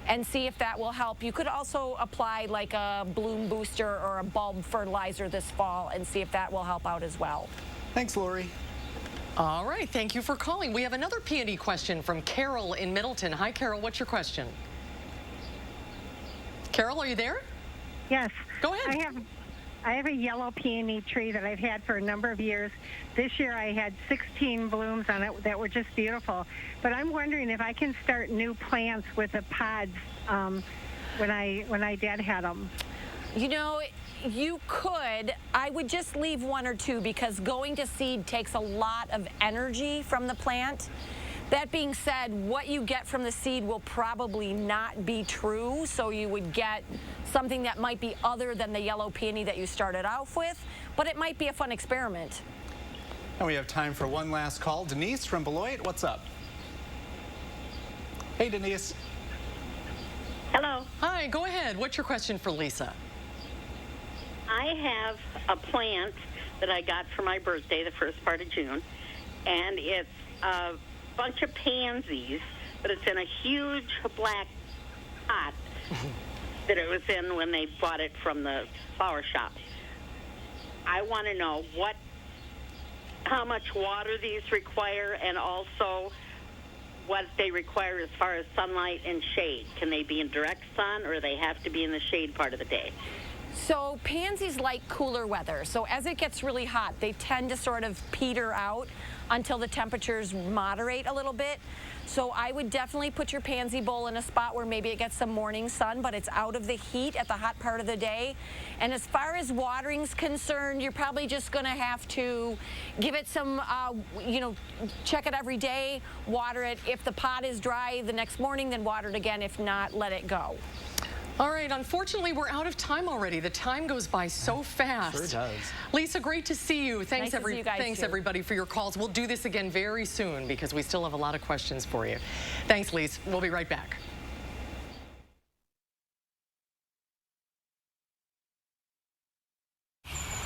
and see if that will help. You could also apply like a bloom booster or a bulb fertilizer this fall and see if that will help out as well. Thanks, Lori. All right, thank you for calling. We have another peony question from Carol in Middleton. Hi, Carol, what's your question? Carol, are you there? Yes. Go ahead. I have a yellow peony tree that I've had for a number of years. This year I had 16 blooms on it that were just beautiful. But I'm wondering if I can start new plants with the pods when I dad had them. You know, you could. I would just leave 1 or 2 because going to seed takes a lot of energy from the plant. That being said, what you get from the seed will probably not be true, so you would get something that might be other than the yellow peony that you started off with, but it might be a fun experiment. And we have time for one last call. Denise from Beloit, what's up? Hey, Denise. Hello. Hi, go ahead. What's your question for Lisa? I have a plant that I got for my birthday, the first part of June, and it's a bunch of pansies, but it's in a huge black pot that it was in when they bought it from the flower shop. I want to know how much water these require, and also what they require as far as sunlight and shade. Can they be in direct sun, or they have to be in the shade part of the day? So pansies like cooler weather. So as it gets really hot, they tend to sort of peter out until the temperatures moderate a little bit. So I would definitely put your pansy bowl in a spot where maybe it gets some morning sun, but it's out of the heat at the hot part of the day. And as far as watering's concerned, you're probably just going to have to give it some, check it every day, water it. If the pot is dry the next morning, then water it again. If not, let it go. All right, unfortunately, we're out of time already. The time goes by so fast. Sure does. Lisa, great to see you. Thanks, Nice to see you guys thanks too. everybody for your calls. We'll do this again very soon because we still have a lot of questions for you. Thanks, Lisa. We'll be right back.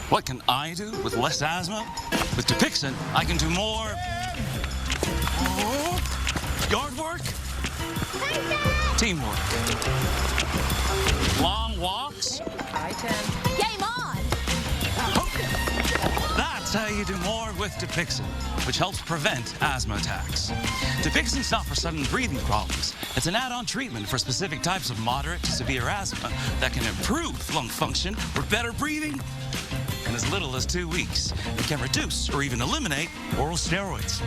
What can I do with less asthma? With Dupixent, I can do more yard work, teamwork, long walks. Hi, Tim. Game on! That's how you do more with Dupixent, which helps prevent asthma attacks. Dupixent's not for sudden breathing problems. It's an add-on treatment for specific types of moderate to severe asthma that can improve lung function for better breathing in as little as 2 weeks. It can reduce or even eliminate oral steroids.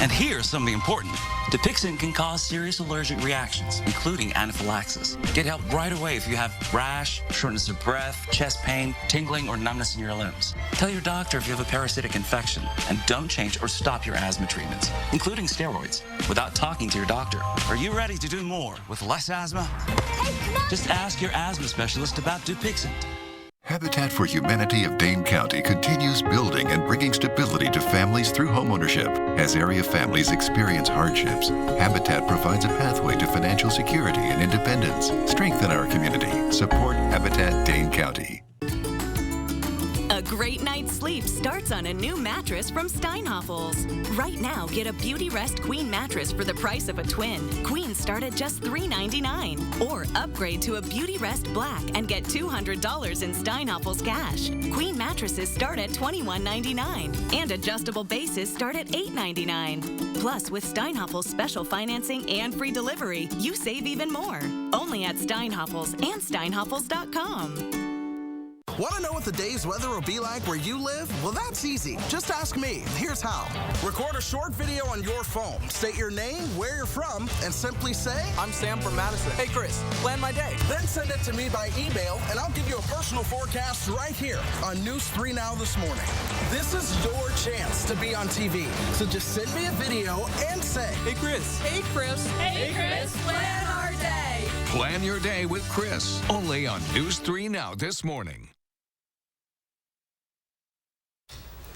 And here's something important. Dupixent can cause serious allergic reactions, including anaphylaxis. Get help right away if you have rash, shortness of breath, chest pain, tingling, or numbness in your limbs. Tell your doctor if you have a parasitic infection, and don't change or stop your asthma treatments, including steroids, without talking to your doctor. Are you ready to do more with less asthma? Just ask your asthma specialist about Dupixent. Habitat for Humanity of Dane County continues building and bringing stability to families through homeownership. As area families experience hardships, Habitat provides a pathway to financial security and independence. Strengthen our community. Support Habitat Dane County. A great night's sleep starts on a new mattress from Steinhoffels. Right now, get a Beauty Rest Queen mattress for the price of a twin. Queens start at just $399. Or upgrade to a Beauty Rest Black and get $200 in Steinhoffels cash. Queen mattresses start at $21.99. And adjustable bases start at $8.99. Plus, with Steinhoffels special financing and free delivery, you save even more. Only at Steinhoffels and Steinhoffels.com. Want to know what the day's weather will be like where you live? Well, that's easy. Just ask me. Here's how. Record a short video on your phone. State your name, where you're from, and simply say, I'm Sam from Madison. Hey, Chris, plan my day. Then send it to me by email, and I'll give you a personal forecast right here on News 3 Now this morning. This is your chance to be on TV. So just send me a video and say, Hey, Chris. Hey, Chris. Hey, Chris, plan our day. Plan your day with Chris, only on News 3 Now this morning.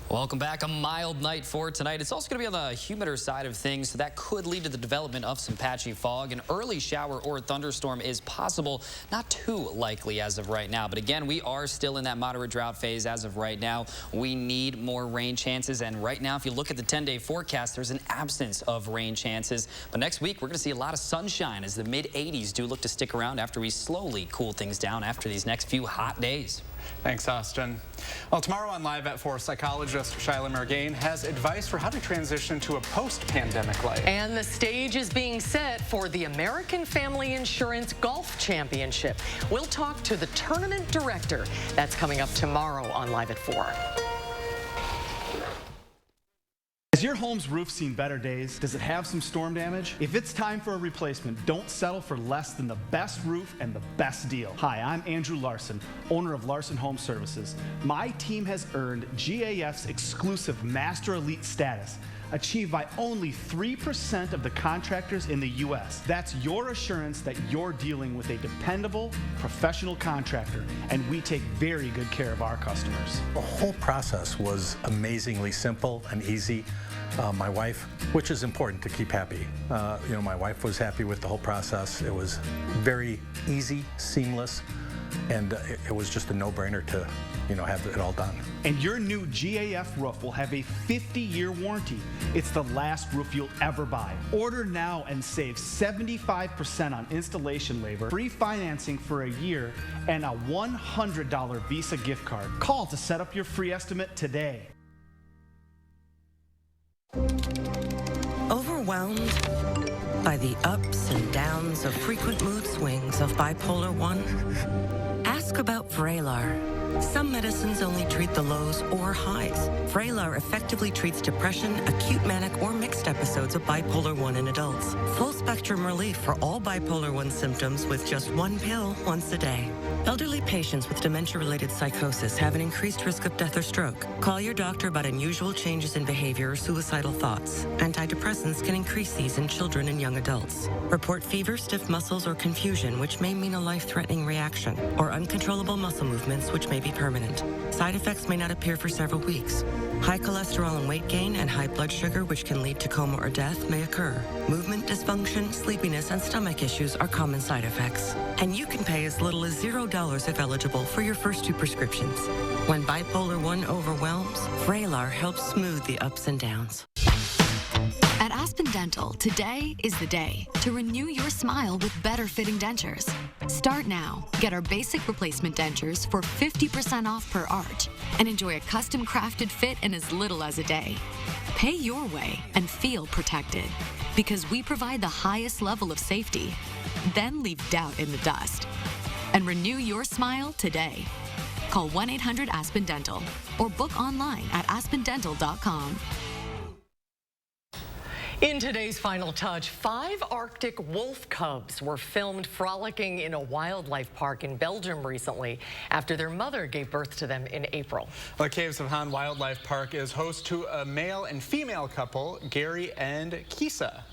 Welcome back. A mild night for tonight. It's also going to be on the humider side of things, so that could lead to the development of some patchy fog. An early shower or thunderstorm is possible, not too likely as of right now. But again, we are still in that moderate drought phase as of right now. We need more rain chances, and right now, if you look at the 10-day forecast, there's an absence of rain chances. But next week, we're going to see a lot of sunshine as the mid-80s do look to stick around after we slowly cool things down after these next few hot days. Thanks, Austin. Well, tomorrow on Live at 4, psychologist Shyla Mergain has advice for how to transition to a post-pandemic life. And the stage is being set for the American Family Insurance Golf Championship. We'll talk to the tournament director. That's coming up tomorrow on Live at 4. Has your home's roof seen better days? Does it have some storm damage? If it's time for a replacement, don't settle for less than the best roof and the best deal. Hi, I'm Andrew Larson, owner of Larson Home Services. My team has earned GAF's exclusive Master Elite status, achieved by only 3% of the contractors in the U.S. That's your assurance that you're dealing with a dependable, professional contractor, and we take very good care of our customers. The whole process was amazingly simple and easy. My wife, which is important to keep happy, my wife was happy with the whole process. It was very easy, seamless, and it was just a no-brainer to have it all done. And your new GAF roof will have a 50-year warranty. It's the last roof you'll ever buy. Order now and save 75% on installation labor, free financing for a year, and a $100 Visa gift card. Call to set up your free estimate today. Overwhelmed by the ups and downs of frequent mood swings of bipolar 1? Ask about Vraylar. Some medicines only treat the lows or highs. Vraylar effectively treats depression, acute manic, or mixed episodes of bipolar 1 in adults. Full spectrum relief for all bipolar 1 symptoms with just one pill once a day. Elderly patients with dementia-related psychosis have an increased risk of death or stroke. Call your doctor about unusual changes in behavior or suicidal thoughts. Antidepressants can increase these in children and young adults. Report fever, stiff muscles, or confusion, which may mean a life-threatening reaction, or uncontrollable muscle movements, which may be permanent. Side effects may not appear for several weeks. High cholesterol and weight gain and high blood sugar, which can lead to coma or death, may occur. Movement dysfunction, sleepiness, and stomach issues are common side effects. And you can pay as little as $0 if eligible for your first 2 prescriptions. When bipolar 1 overwhelms, Vraylar helps smooth the ups and downs. At Aspen Dental, today is the day to renew your smile with better fitting dentures. Start now. Get our basic replacement dentures for 50% off per arch and enjoy a custom crafted fit in as little as a day. Pay your way and feel protected because we provide the highest level of safety. Then leave doubt in the dust and renew your smile today. Call 1-800-ASPEN-DENTAL or book online at aspendental.com. In today's Final Touch, 5 Arctic wolf cubs were filmed frolicking in a wildlife park in Belgium recently after their mother gave birth to them in April. The Caves of Han Wildlife Park is host to a male and female couple, Gary and Kisa.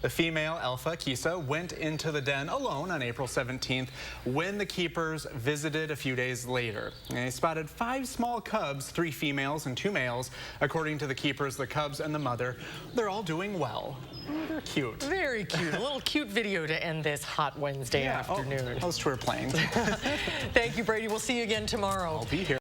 The female alpha, Kisa, went into the den alone on April 17th when the keepers visited a few days later. And they spotted 5 small cubs, 3 females and 2 males. According to the keepers, the cubs and the mother, they're all doing well. Oh, they're cute. Very cute. A little cute video to end this hot Wednesday afternoon. Those 2 are playing. Thank you, Brady. We'll see you again tomorrow. I'll be here.